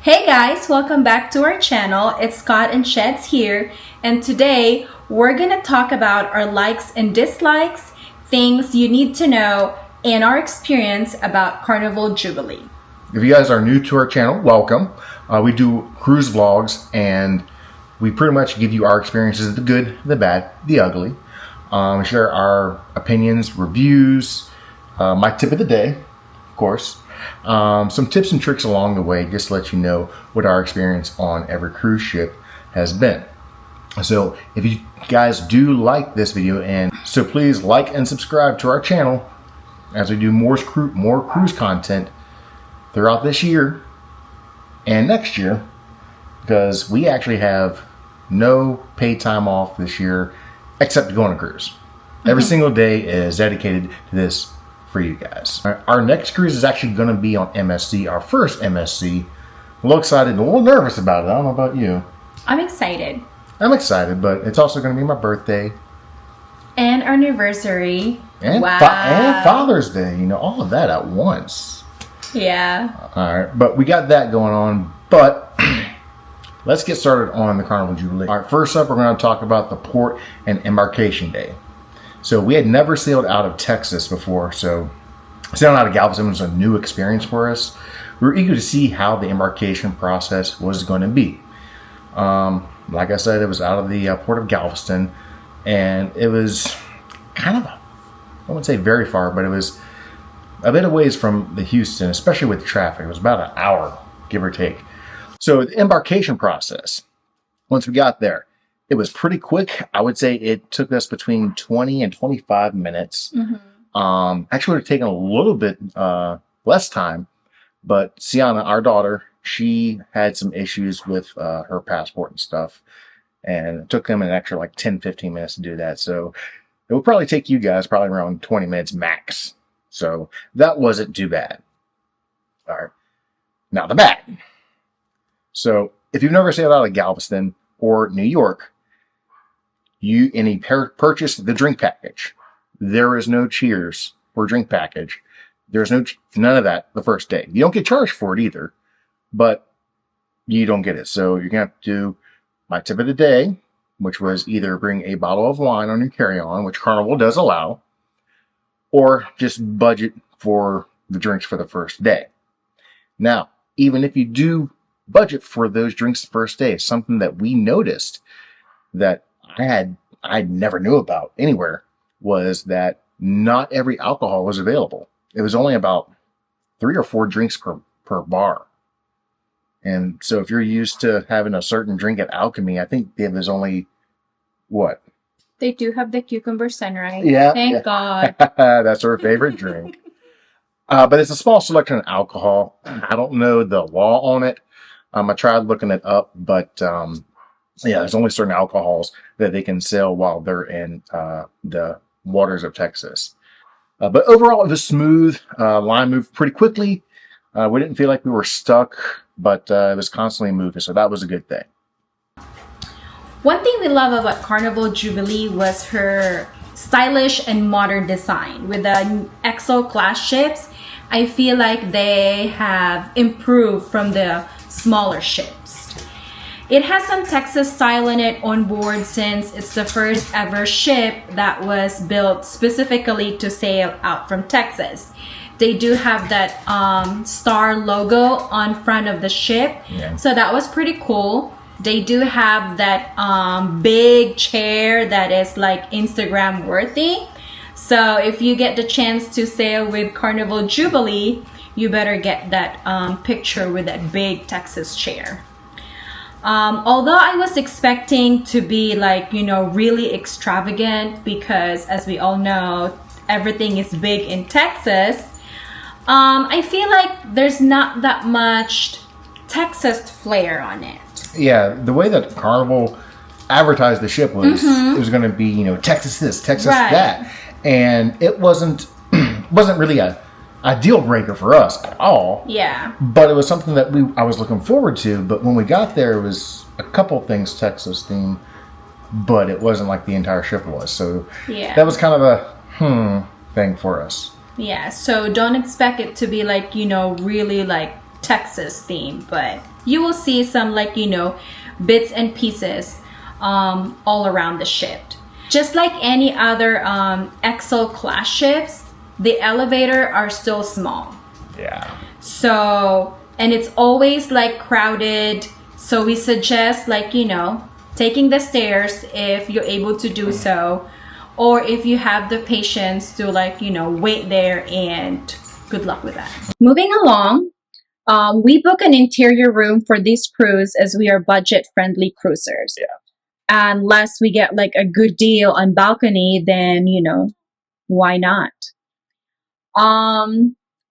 Hey guys, welcome back to our channel. It's Scott and Sheds here, and today we're gonna talk about our likes and dislikes, things you need to know, and our experience about Carnival Jubilee. If you guys are new to our channel, welcome. We do cruise vlogs, and we pretty much give you our experiences, the good, the bad, the ugly. Share our opinions, reviews, my tip of the day, of course. Some tips and tricks along the way, just to let you know what our experience on every cruise ship has been. So if you guys do like this video, and so please like and subscribe to our channel as we do more cruise content throughout this year and next year, because we actually have no paid time off this year except to go on a cruise. Every single day is dedicated to this for you guys. Our next cruise is actually going to be on MSC, our first MSC. A little excited and a little nervous about it. I don't know about you. I'm excited. I'm excited, but it's also going to be my birthday. And our anniversary. And, wow. And Father's Day. You know, all of that at once. Yeah. All right, but we got that going on. But let's get started on the Carnival Jubilee. All right, first up, we're going to talk about the port and embarkation day. So we had never sailed out of Texas before, so sailing out of Galveston was a new experience for us. We were eager to see how the embarkation process was going to be. Like I said, it was out of the port of Galveston, and it was kind of, I wouldn't say very far, but it was a bit of ways from the Houston, especially with traffic. It was about an hour, give or take. So the embarkation process, once we got there, it was pretty quick. I would say it took us between 20 and 25 minutes. Actually, would have taken a little bit less time, but Sienna, our daughter, she had some issues with her passport and stuff, and it took them an extra like 10, 15 minutes to do that. So it would probably take you guys probably around 20 minutes max. So that wasn't too bad. All right. Now the bad. So if you've never sailed out of Galveston or New York, you purchase the drink package. There is no cheers or drink package. There's none of that the first day. You don't get charged for it either, but you don't get it. So you're gonna have to do my tip of the day, which was either bring a bottle of wine on your carry-on, which Carnival does allow, or just budget for the drinks for the first day. Now, even if you do budget for those drinks the first day, something that we noticed that I never knew about anywhere was that not every alcohol was available. It was only about 3 or 4 drinks per bar. And so if you're used to having a certain drink at Alchemy, I think there's only, what? They do have the cucumber sunrise. Yeah. Thank God. That's her favorite drink. But it's a small selection of alcohol. I don't know the law on it. I tried looking it up, but yeah, there's only certain alcohols that they can sell while they're in the waters of Texas. But overall, it was smooth. Line moved pretty quickly. We didn't feel like we were stuck, but it was constantly moving, so that was a good thing. One thing we love about Carnival Jubilee was her stylish and modern design. With the EXO class ships, I feel like they have improved from the smaller ships. It has some Texas style in it on board, since it's the first ever ship that was built specifically to sail out from Texas. They do have that star logo on front of the ship, so that was pretty cool. They do have that big chair that is like Instagram worthy. So if you get the chance to sail with Carnival Jubilee, you better get that picture with that big Texas chair. Although I was expecting to be like, you know, really extravagant, because as we all know, everything is big in Texas, I feel like there's not that much Texas flair on it. Yeah, the way that Carnival advertised the ship was it was going to be, you know, Texas this, Texas that, and it wasn't really a deal breaker for us at all. Yeah. But it was something that I was looking forward to. But when we got there, it was a couple things Texas themed, but it wasn't like the entire ship was. So that was kind of a thing for us. Yeah. So don't expect it to be like, you know, really like Texas themed, but you will see some like, you know, bits and pieces all around the ship. Just like any other XL class ships, the elevator are still small. Yeah. So, and it's always like crowded. So we suggest like, you know, taking the stairs if you're able to do so, or if you have the patience to like, you know, wait there, and good luck with that. Moving along, we book an interior room for this cruise as we are budget-friendly cruisers. Yeah. Unless we get like a good deal on balcony, then, you know, why not?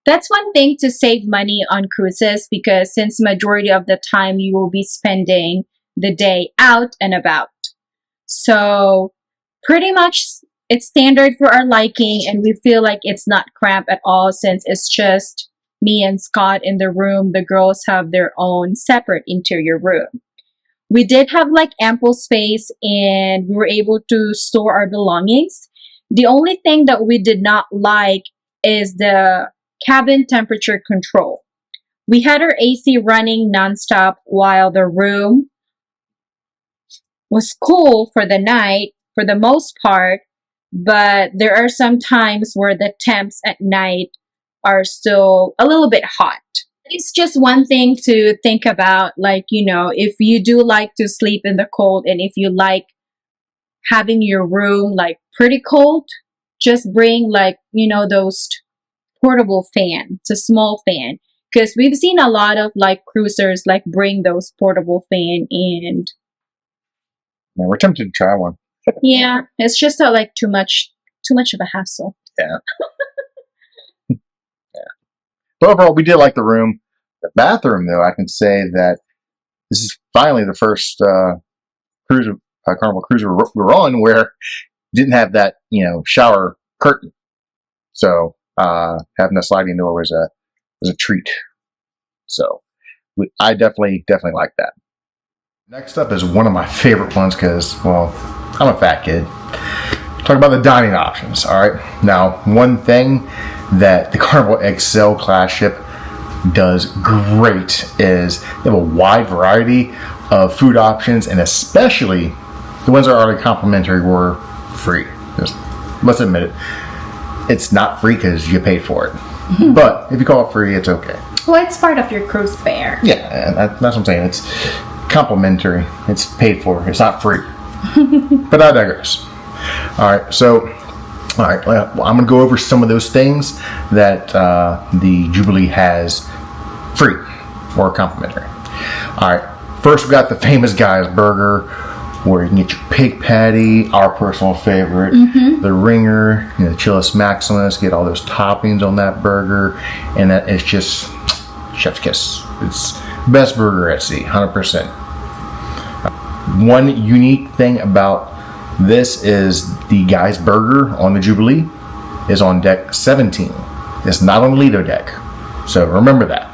That's one thing to save money on cruises, because since majority of the time you will be spending the day out and about. So pretty much it's standard for our liking, and we feel like it's not cramped at all since it's just me and Scott in the room. The girls have their own separate interior room. We did have like ample space, and we were able to store our belongings. The only thing that we did not like is the cabin temperature control. We had our AC running nonstop while the room was cool for the night for the most part, but there are some times where the temps at night are still a little bit hot. It's just one thing to think about, like, you know, if you do like to sleep in the cold, and if you like having your room like pretty cold, just bring like, you know, those portable fan. It's a small fan, because we've seen a lot of like cruisers like bring those portable fan, and Yeah, we're tempted to try one. yeah, it's just like too much of a hassle. Yeah. But overall, we did like the room. The bathroom, though, I can say that this is finally the first Carnival cruise we're on where didn't have that, you know, shower curtain. So having a sliding door was a treat. So I definitely like that. Next up is one of my favorite ones because, well, I'm a fat kid. Talk about the dining options. All right. Now, one thing that the Carnival XL class ship does great is they have a wide variety of food options, and especially the ones that are already complimentary were free. Just, let's admit it. It's not free because you paid for it. But if you call it free, it's okay. Well, it's part of your cruise fare. Yeah, that's what I'm saying. It's complimentary. It's paid for. It's not free. But I digress. All right, so well, I'm going to go over some of those things that the Jubilee has free or complimentary. All right, first we got the famous Guy's Burger, where you can get your pig patty, our personal favorite, the ringer, you know, the Chillis Maximus, get all those toppings on that burger, and that is just chef's kiss. It's best burger at sea, 100%. One unique thing about this is the Guy's Burger on the Jubilee is on deck 17. It's not on the Lido deck, so remember that.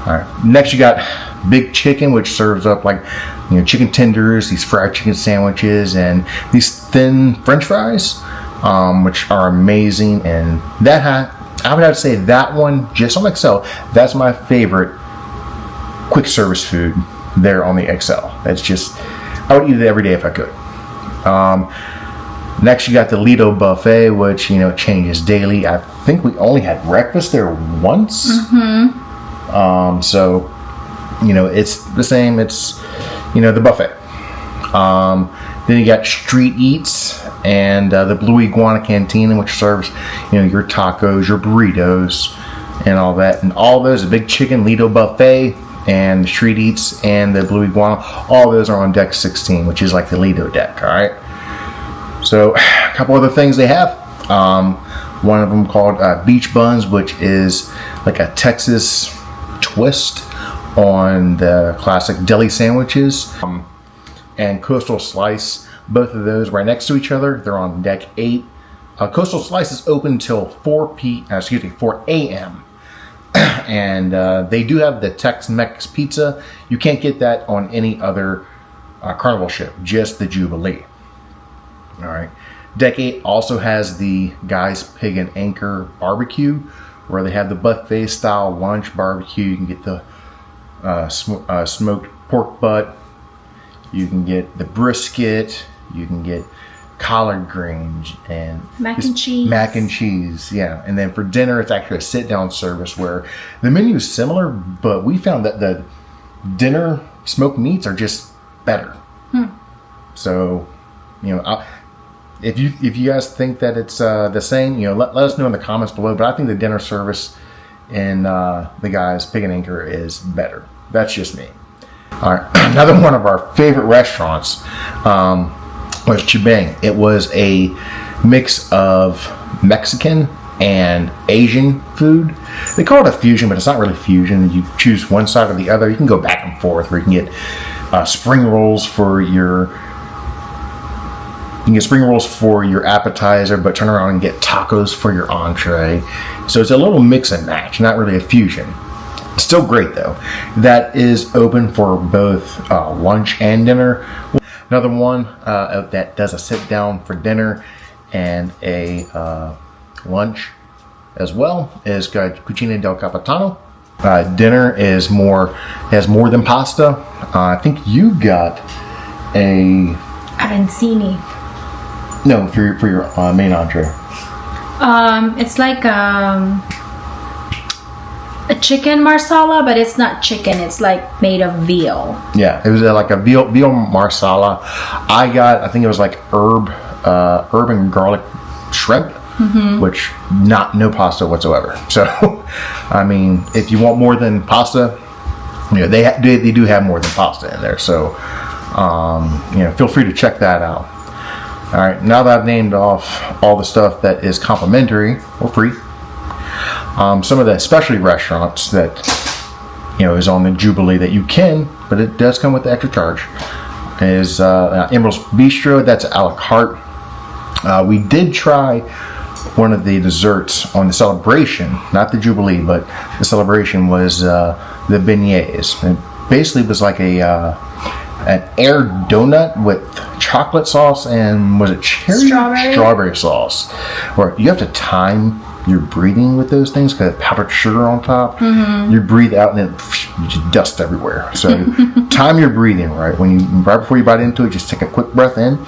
All right. Next, you got Big Chicken, which serves up like, you know, chicken tenders, these fried chicken sandwiches, and these thin French fries, which are amazing. And that I would have to say that one, just on XL, that's my favorite quick service food there on the XL. That's just, I would eat it every day if I could. Next, you got the Lido buffet, which, you know, changes daily. I think we only had breakfast there once. So, you know, it's the same. It's, you know, the buffet. Then you got Street Eats and the Blue Iguana Cantina, which serves, you know, your tacos, your burritos, and all that. And all those, the Big Chicken, Lido buffet, and the Street Eats and the Blue Iguana, all those are on deck 16, which is like the Lido deck. All right. So a couple other things they have. One of them called Beach Buns, which is like a Texas twist on the classic deli sandwiches. And Coastal Slice, both of those right next to each other. They're on deck 8. Coastal Slice is open till 4 a.m. And they do have the Tex-Mex pizza. You can't get that on any other Carnival ship, just the Jubilee. All right. Deck 8 also has the Guy's Pig and Anchor barbecue, where they have the buffet style lunch barbecue. You can get the smoked pork butt. You can get the brisket. You can get collard greens and mac and cheese. Mac and cheese, yeah. And then for dinner, it's actually a sit-down service where the menu is similar, but we found that the dinner smoked meats are just better. So, you know, if you guys think that it's the same, you know, let us know in the comments below. But I think the dinner service in the guys Pig and Anchor is better. That's just me. All right, another one of our favorite restaurants was Chibang. It was a mix of Mexican and Asian food. They call it a fusion, but it's not really fusion. You choose one side or the other. You can go back and forth, where you can get spring rolls for your appetizer, but turn around and get tacos for your entree. So it's a little mix and match, not really a fusion. Still great though. That is open for both lunch and dinner. Another one that does a sit down for dinner and a lunch as well is Cucina del Capitano. Dinner has more than pasta. I think you got a arancini. No, for your main entree. It's like a chicken marsala, but it's not chicken. It's like made of veal. Yeah, it was like a veal marsala. I think it was like herb and garlic shrimp, which no pasta whatsoever. So, I mean, if you want more than pasta, you know, they do have more than pasta in there. So, you know, feel free to check that out. All right, now that I've named off all the stuff that is complimentary or free, some of the specialty restaurants that, you know, is on the Jubilee that you can, but it does come with the extra charge, is Emerald's Bistro. That's a la carte. We did try one of the desserts on the celebration, not the Jubilee, but the celebration was the beignets. It basically was like an air donut with chocolate sauce and was it cherry? Strawberry sauce. Where you have to time your breathing with those things because powdered sugar on top. You breathe out and you just dust everywhere. So time your breathing right before you bite into it. Just take a quick breath in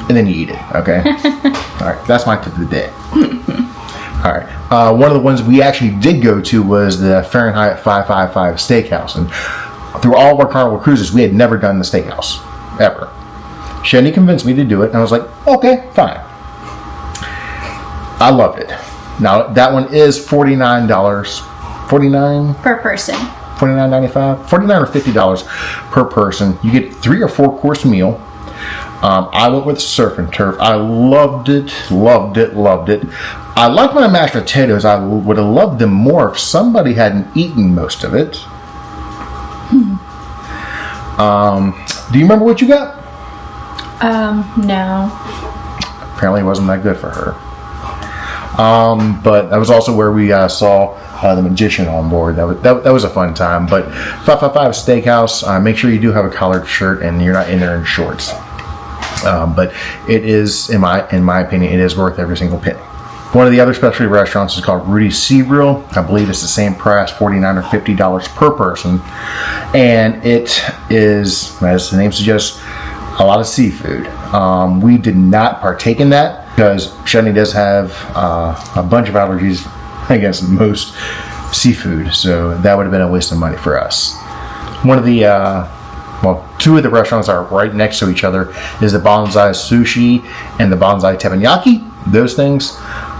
and then you eat it. Okay. All right, that's my tip of the day. All right, one of the ones we actually did go to was the Fahrenheit 555 Steakhouse, and through all of our Carnival cruises, we had never done the steakhouse ever. Shani convinced me to do it, and I was like, okay, fine. I loved it. Now, that one is $49. $49? Per person. $49.95? $49 or $50 per person. You get 3 or 4 course meal. I went with surf and turf. I loved it. I like my mashed potatoes. I would have loved them more if somebody hadn't eaten most of it. Do you remember what you got? No. Apparently it wasn't that good for her. But that was also where we saw the magician on board. That was a fun time. But 555 Steakhouse, make sure you do have a collared shirt and you're not in there in shorts. But it is, in my opinion, it is worth every single penny. One of the other specialty restaurants is called Rudy's Sea Grill. I believe it's the same price, $49 or $50 per person. And it is, as the name suggests, a lot of seafood. We did not partake in that because Shani does have a bunch of allergies against most seafood. So that would have been a waste of money for us. One of the, two of the restaurants that are right next to each other is the Bonsai Sushi and the Bonsai Teppanyaki. Those things.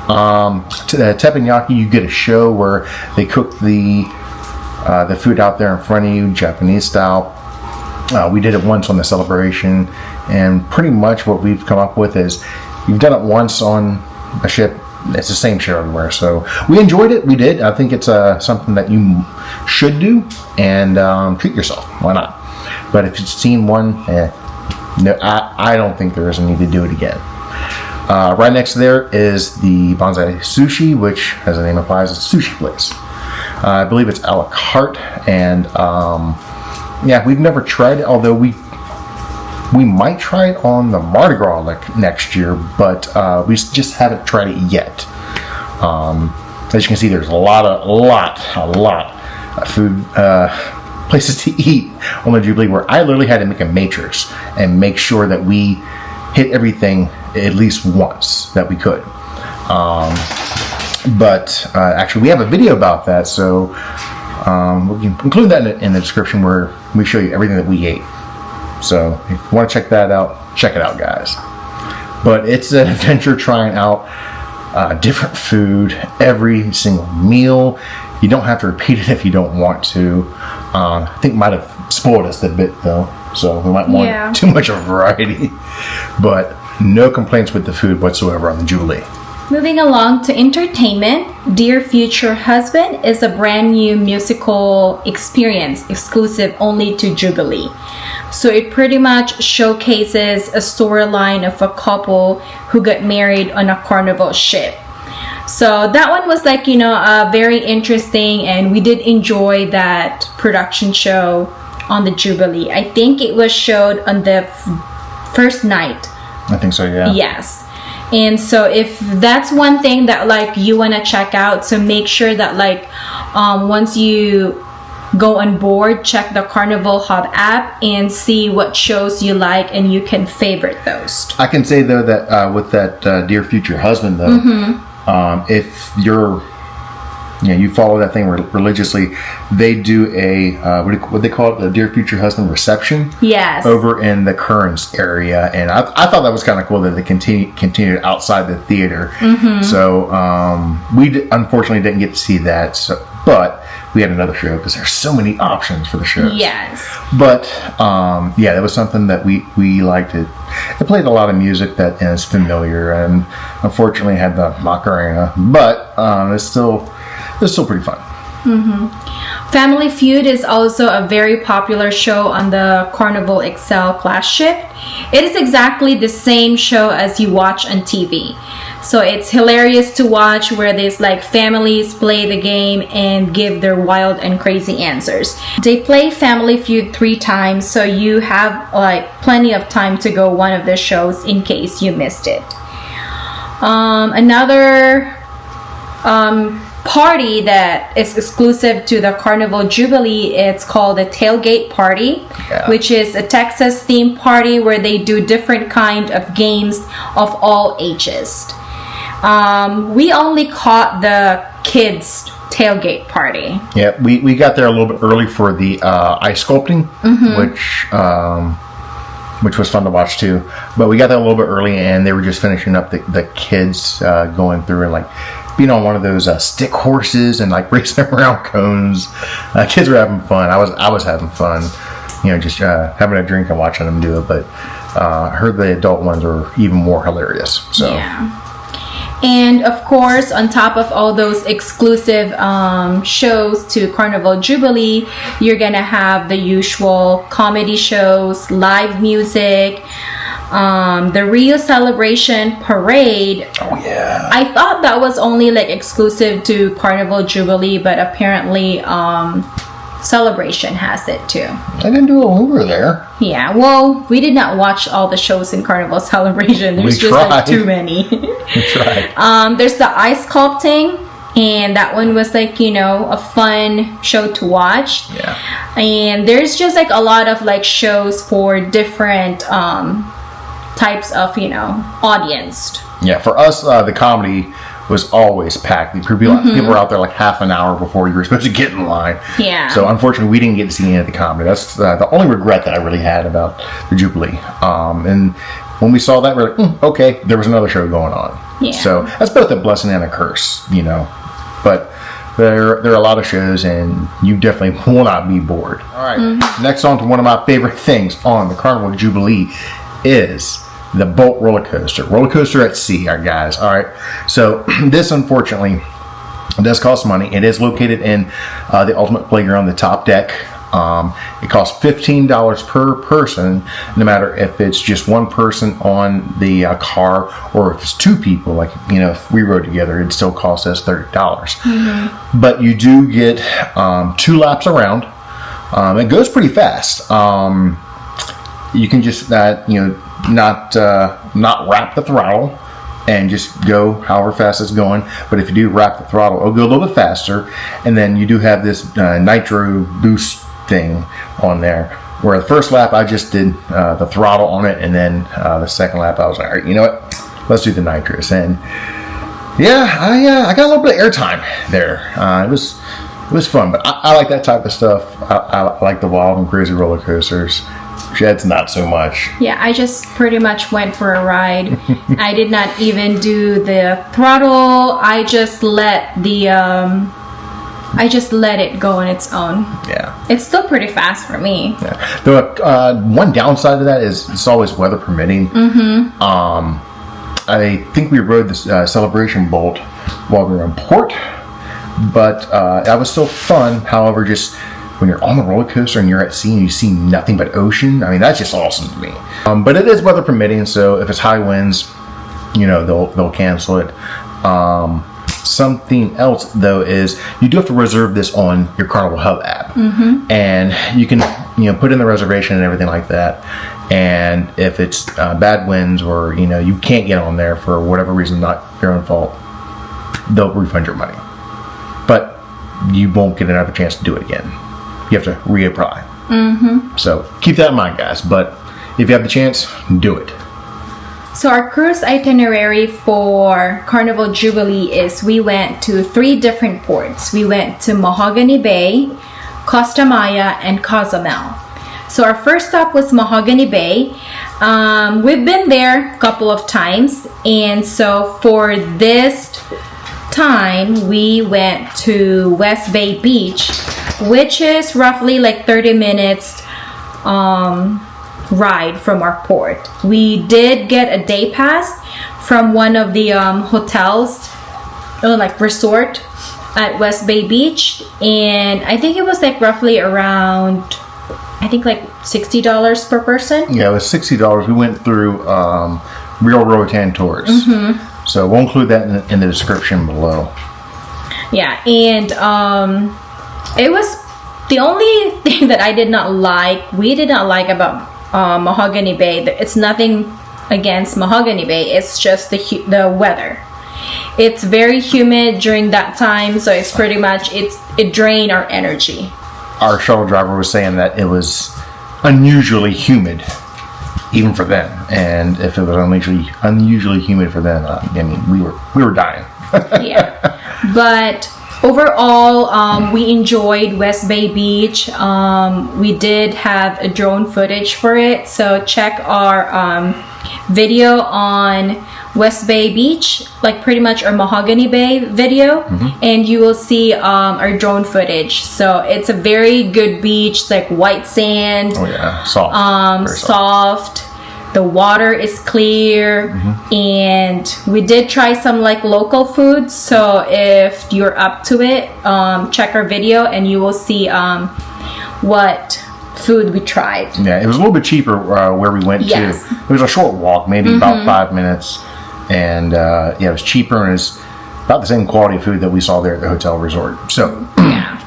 The teppanyaki, you get a show where they cook the food out there in front of you, Japanese style. We did it once on the celebration, and pretty much what we've come up with is you've done it once on a ship. It's the same show everywhere. So we enjoyed it. We did. I think it's something that you should do and treat yourself. Why not? But if you've seen one, no, I don't think there is a need to do it again. Right next to there is the Bonsai Sushi, which, as the name implies, is a sushi place. I believe it's a la carte, and we've never tried it, although we might try it on the Mardi Gras next year, but we just haven't tried it yet. As you can see, there's a lot food places to eat on the Jubilee where I literally had to make a matrix and make sure that we hit everything at least once that we could. But actually, we have a video about that, so we can include that in the description where we show you everything that we ate. So if you want to check that out, check it out, guys. But it's an adventure trying out different food every single meal. You don't have to repeat it if you don't want to. I think it might have spoiled us a bit, though, so we might want too much of a variety. But no complaints with the food whatsoever on the Jubilee. Moving along to entertainment, Dear Future Husband is a brand new musical experience exclusive only to Jubilee. So it pretty much showcases a storyline of a couple who got married on a Carnival ship. So that one was like, very interesting, and we did enjoy that production show on the Jubilee. I think it was showed on the first night. I think so, yeah. Yes. And so if that's one thing that like you want to check out, so make sure that like once you go on board, check the Carnival Hub app and see what shows you like, and you can favorite those. I can say though that with that Dear Future Husband though, if you follow that thing religiously, they do a what they call it, the Dear Future Husband reception. Yes. Over in the Currents area, and I thought that was kind of cool that they continued outside the theater. So we unfortunately didn't get to see that. So, but we had another show because there's so many options for the shows. Yes. But that was something that we liked. It played a lot of music that is familiar, and unfortunately had the Macarena, but it's still pretty fun. Family Feud is also a very popular show on the Carnival Excel class ship. It is exactly the same show as you watch on TV. So it's hilarious to watch, where these like families play the game and give their wild and crazy answers. They play Family Feud 3 times, so you have like plenty of time to go one of the shows in case you missed it. Another party that is exclusive to the Carnival Jubilee, it's called the Tailgate Party, which is a Texas themed party where they do different kind of games of all ages. We only caught the kids tailgate party. Yeah, we got there a little bit early for the ice sculpting, which was fun to watch too. But we got there a little bit early, and they were just finishing up the kids going through and like being on one of those stick horses and like racing around cones. Kids were having fun. I was having fun, just having a drink and watching them do it. But I heard the adult ones were even more hilarious. So. Yeah. And of course, on top of all those exclusive shows to Carnival Jubilee, you're gonna have the usual comedy shows, live music, the Rio Celebration Parade. Oh yeah. I thought that was only like exclusive to Carnival Jubilee, but apparently Celebration has it too. I didn't do it when we were there. Yeah, well, we did not watch all the shows in Carnival Celebration. There's just like too many. We tried. There's the ice sculpting, and that one was like, a fun show to watch. Yeah. And there's just like a lot of like shows for different types of, audience. Yeah, for us, the comedy was always packed. People were out there like half an hour before you were supposed to get in line. Yeah. So unfortunately, we didn't get to see any of the comedy. That's the only regret that I really had about the Jubilee. And when we saw that, we're like, okay, there was another show going on. Yeah. So that's both a blessing and a curse, But there are a lot of shows, and you definitely will not be bored. All right. Next on to one of my favorite things on the Carnival Jubilee is the boat roller coaster at sea, guys. All right, so this unfortunately does cost money. It is located in the Ultimate Playground, the top deck. It costs $15 per person, no matter if it's just one person on the car or if it's 2 people. Like, if we rode together, it'd still cost us $30. But you do get 2 laps around. It goes pretty fast. You can just not wrap the throttle, and just go however fast it's going. But if you do wrap the throttle, it'll go a little bit faster. And then you do have this nitro boost thing on there, where the first lap I just did the throttle on it, and then the second lap I was like, all right, you know what, let's do the nitrous. And yeah, I got a little bit of airtime there. It was fun, but I like that type of stuff. I like the wild and crazy roller coasters. Jed's not so much. Yeah, I just pretty much went for a ride. I did not even do the throttle. I just let it go on its own. Yeah. It's still pretty fast for me. Yeah. The one downside of that is it's always weather permitting. I think we rode this Celebration Bolt while we were in port, but that was still fun. However, just when you're on the roller coaster and you're at sea and you see nothing but ocean, I mean, that's just awesome to me. But it is weather permitting, so if it's high winds, you know, they'll cancel it. Something else though is you do have to reserve this on your Carnival Hub app, and you can put in the reservation and everything like that. And if it's bad winds, or you can't get on there for whatever reason, not your own fault, they'll refund your money, but you won't get another chance to do it again. You have to reapply. So keep that in mind, guys. But if you have the chance, do it. So our cruise itinerary for Carnival Jubilee is we went to 3 different ports. We went to Mahogany Bay, Costa Maya, and Cozumel. So our first stop was Mahogany Bay. We've been there a couple of times, and so for this time we went to West Bay Beach, which is roughly like 30 minutes ride from our port. We did get a day pass from one of the hotels, like resort at West Bay Beach, and I think it was like roughly around, I think like $60 per person. Yeah, it was $60. We went through Real Roatan Tours. So we'll include that in the description below. Yeah, and it was the only thing that we did not like about Mahogany Bay. It's nothing against Mahogany Bay, it's just the weather. It's very humid during that time, so it's pretty much it drained our energy. Our shuttle driver was saying that it was unusually humid, even for them. And if it was unusually humid for them, I mean, we were dying. Yeah, but overall, we enjoyed West Bay Beach. We did have a drone footage for it, so check our video on West Bay Beach, like pretty much our Mahogany Bay video, and you will see our drone footage. So it's a very good beach, like white sand. Oh yeah, soft. Soft. The water is clear, and we did try some like local food. So if you're up to it, check our video and you will see what food we tried. Yeah, it was a little bit cheaper where we went to. It was a short walk, maybe about 5 minutes, and yeah, it was cheaper, and it's about the same quality of food that we saw there at the hotel resort. So yeah.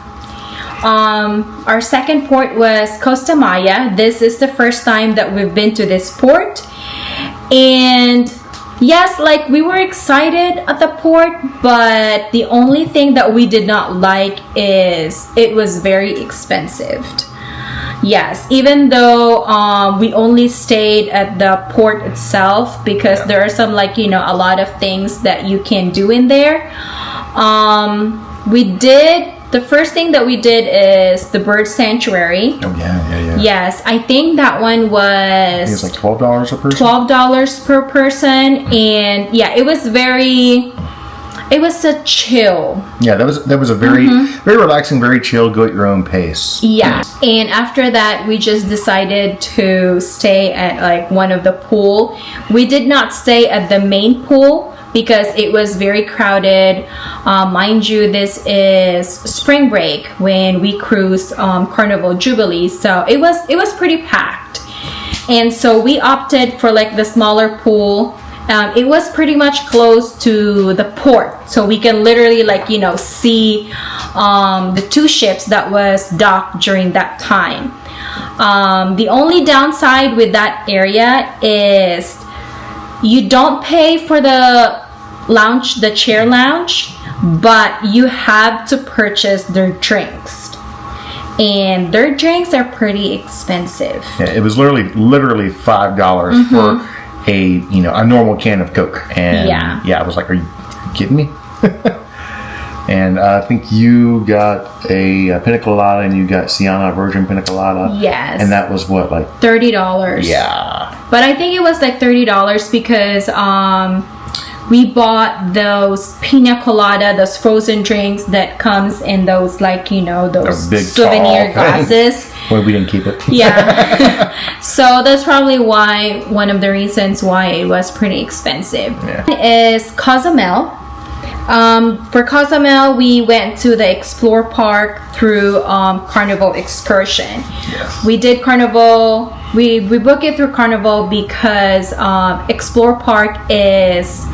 Our second port was Costa Maya. This is the first time that we've been to this port, and yes, like we were excited at the port, but the only thing that we did not like is it was very expensive. Yes, even though we only stayed at the port itself, because there are some like a lot of things that you can do in there. The first thing that we did is the bird sanctuary. Oh yeah. Yes, I think that one was. It was like $12 a person. $12 per person, and yeah, it was a chill. Yeah, that was a very very relaxing, very chill, go at your own pace. Yeah, and after that, we just decided to stay at like one of the pool. We did not stay at the main pool because it was very crowded. Mind you, this is spring break when we cruised Carnival Jubilee, so it was pretty packed, and so we opted for like the smaller pool. It was pretty much close to the port, so we can literally like see the 2 ships that was docked during that time. The only downside with that area is You don't pay for the lounge, the chair lounge, but you have to purchase their drinks. And their drinks are pretty expensive. Yeah, it was literally $5 for a normal can of Coke. And I was like, are you kidding me? And I think you got a pina colada, and you got Sienna Virgin pina colada. Yes. And that was what, like $30. Yeah. But I think it was like $30 because we bought those pina colada, those frozen drinks that comes in those, like, those big souvenir glasses. Well, we didn't keep it. Yeah. So that's probably one of the reasons why it was pretty expensive. Yeah. Is Cozumel. For Cozumel, we went to the Explore Park through Carnival excursion. Yes. We did Carnival. We booked it through Carnival because Explore Park is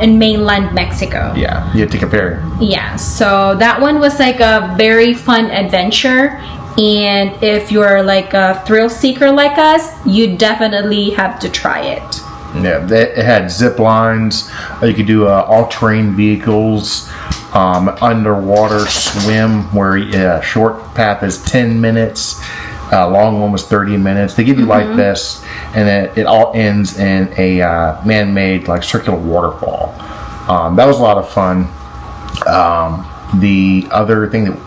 in mainland Mexico. Yeah, you had to take a ferry. Yeah, so that one was like a very fun adventure. And if you're like a thrill seeker like us, you definitely have to try it. Yeah, it had zip lines. You could do all-terrain vehicles, underwater swim, where short path is 10 minutes, long one was 30 minutes. They give you life vests, and it all ends in a man-made, like, circular waterfall. That was a lot of fun. The other thing that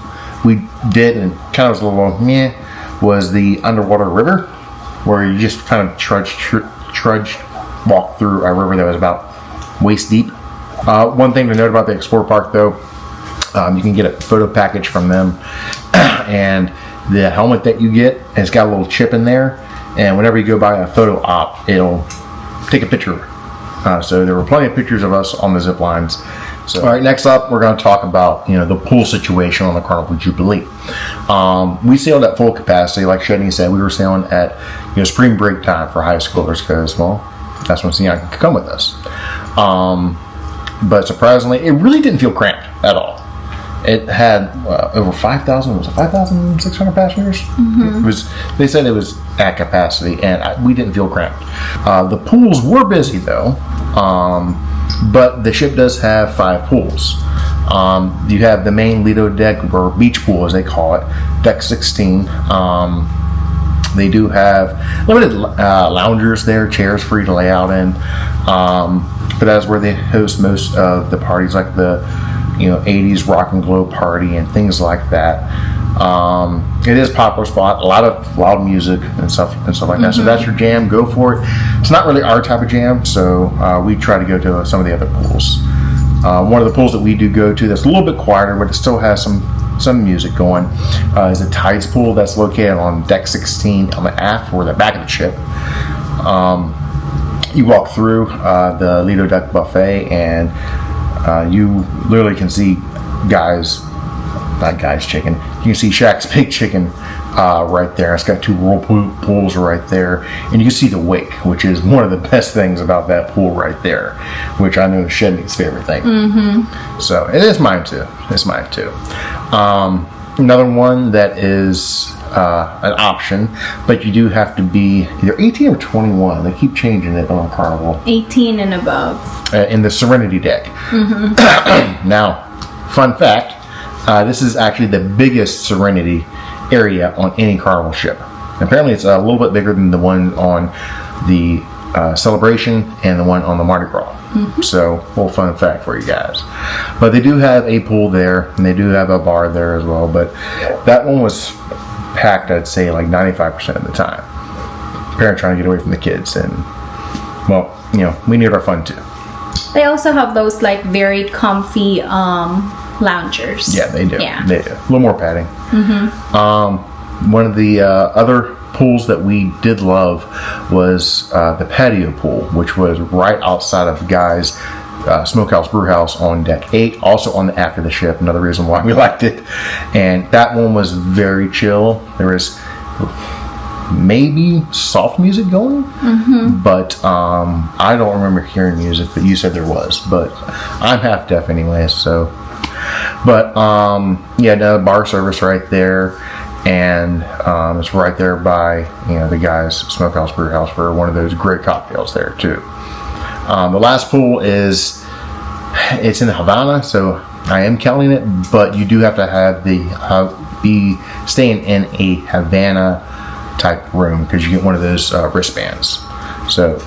we did, and kind of was a little meh, was the underwater river, where you just kind of trudged walk through a river that was about waist deep. One thing to note about the Explore Park, though, you can get a photo package from them, and the helmet that you get has got a little chip in there, and whenever you go by a photo op, it'll take a picture. So there were plenty of pictures of us on the zip lines. So, all right, next up, we're going to talk about the pool situation on the Carnival Jubilee. We sailed at full capacity, like Shedney said. We were sailing at spring break time for high schoolers because, well, that's when Sienna could come with us. But surprisingly, it really didn't feel cramped at all. It had over 5,000. Was it 5,600 passengers? It was. They said it was at capacity, and we didn't feel cramped. The pools were busy though, but the ship does have 5 pools. You have the main Lido deck, or beach pool as they call it, deck 16. They do have limited loungers there, chairs for you to lay out in. But that's where they host most of the parties, like the 80s rock and glow party and things like that. It is a popular spot, a lot of loud music and stuff like that. So that's your jam, go for it. It's not really our type of jam, so we try to go to some of the other pools. One of the pools that we do go to that's a little bit quieter, but it still has some music going, is the Tides pool that's located on deck 16 on the aft or the back of the ship. You walk through the Lido deck buffet, and you literally can see chicken. You can see Shaq's Big Chicken right there. It's got 2 whirlpools right there, and you can see the wake, which is one of the best things about that pool right there, which I know is Shedney's favorite thing. So it is mine too. It's mine too. Another one that is an option, but you do have to be either 18 or 21. They keep changing it on Carnival. 18 and above. In the Serenity deck. Now, fun fact, this is actually the biggest Serenity area on any Carnival ship. Apparently it's a little bit bigger than the one on the Celebration and the one on the Mardi Gras. So, a little fun fact for you guys. But they do have a pool there, and they do have a bar there as well, but that one was packed, I'd say, like 95% of the time. Parents trying to get away from the kids, and, well, we need our fun too. They also have those, like, very comfy loungers. Yeah, they do. Yeah. They do. A little more padding. One of the other pools that we did love was the patio pool, which was right outside of Guy's Smokehouse Brewhouse on deck 8, also on the aft of the ship. Another reason why we liked it. And that one was very chill. There was maybe soft music going, but I don't remember hearing music, but you said there was. But I'm half deaf anyway, so. But yeah, the bar service right there. and it's right there by the guy's smokehouse brew house for one of those great cocktails there too. The last pool it's in Havana, so I am counting it, but you do have to have be staying in a Havana type room because you get one of those wristbands. So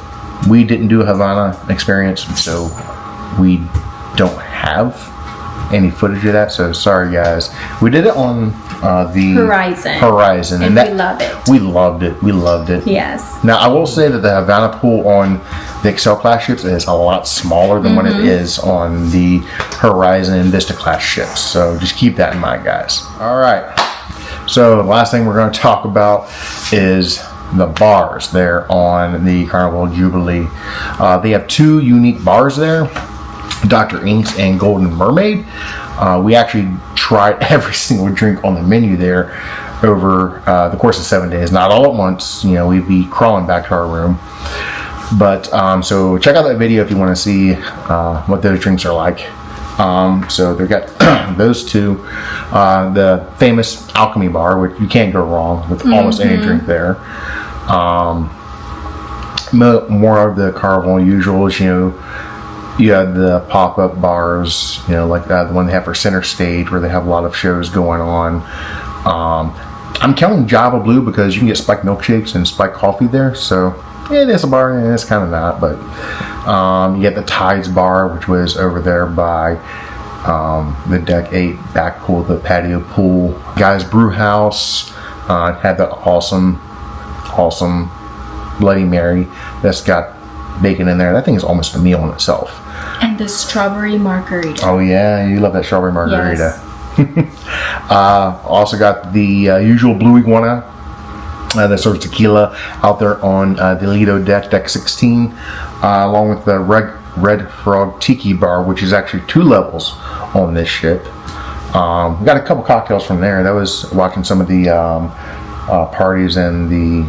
we didn't do a Havana experience, so we don't have any footage of that, so sorry guys. We did it on the Horizon, and we love it. We loved it. Yes. Now I will say that the Havana pool on the Excel class ships is a lot smaller than what it is on the Horizon and Vista class ships, so just keep that in mind, guys. All right, so the last thing we're going to talk about is the bars there on the Carnival Jubilee. They have two unique bars there, Dr. Ink's and Golden Mermaid. We actually tried every single drink on the menu there over the course of 7 days. Not all at once, we'd be crawling back to our room. But so check out that video if you want to see what those drinks are like. So they've got those two. The famous Alchemy bar, which you can't go wrong with almost any drink there. More of the Carnival usuals, you have the pop-up bars, like the one they have for Center Stage where they have a lot of shows going on. I'm counting Java Blue because you can get spiked milkshakes and spiked coffee there, so it is a bar and it's kind of not, but you get the Tides bar, which was over there by the Deck 8 back pool, the patio pool. Guys Brew House had the awesome Bloody Mary that's got bacon in there. That thing is almost a meal in itself. And the strawberry margarita. Oh yeah, you love that strawberry margarita. Yes. Also got the usual Blue Iguana that serves tequila out there on the Lido deck 16, along with the Red Frog Tiki bar, which is actually 2 levels on this ship. We got a couple cocktails from there. That was watching some of the parties and the...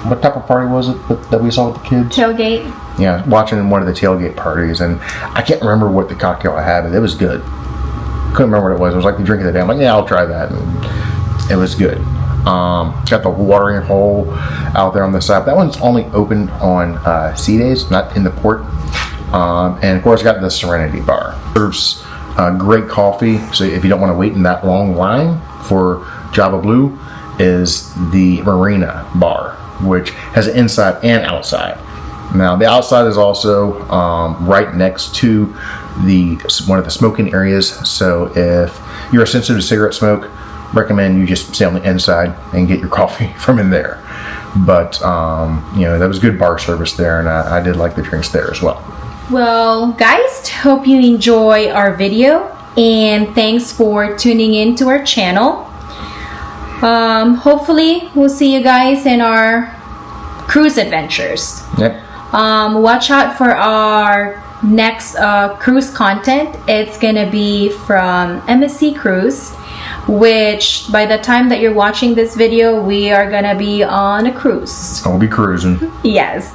What type of party was it that we saw with the kids? Tailgate. Yeah, watching one of the tailgate parties, and I can't remember what the cocktail I had, but it was good. Couldn't remember what it was. It was like the drink of the day. I'm like, yeah, I'll try that, and it was good. It's got the watering hole out there on the side. That one's only open on sea days, not in the port. And of course, got the Serenity bar. Serves great coffee, so if you don't want to wait in that long line for Java Blue, is the Marina bar, which has an inside and outside. Now the outside is also right next to one of the smoking areas, so if you're sensitive to cigarette smoke, recommend you just stay on the inside and get your coffee from in there. But that was good bar service there, and I did like the drinks there as well. Well guys, hope you enjoy our video, and thanks for tuning in to our channel. Hopefully we'll see you guys in our cruise adventures. Yep. Watch out for our next cruise content. It's gonna be from MSC Cruise, which by the time that you're watching this video, we are gonna be on a cruise. I'll be cruising. Yes.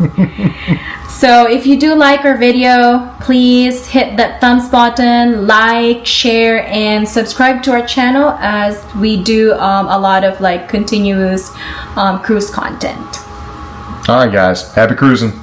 So if you do like our video, please hit that thumbs button, like, share, and subscribe to our channel, as we do a lot of continuous cruise content. All right, guys. Happy cruising.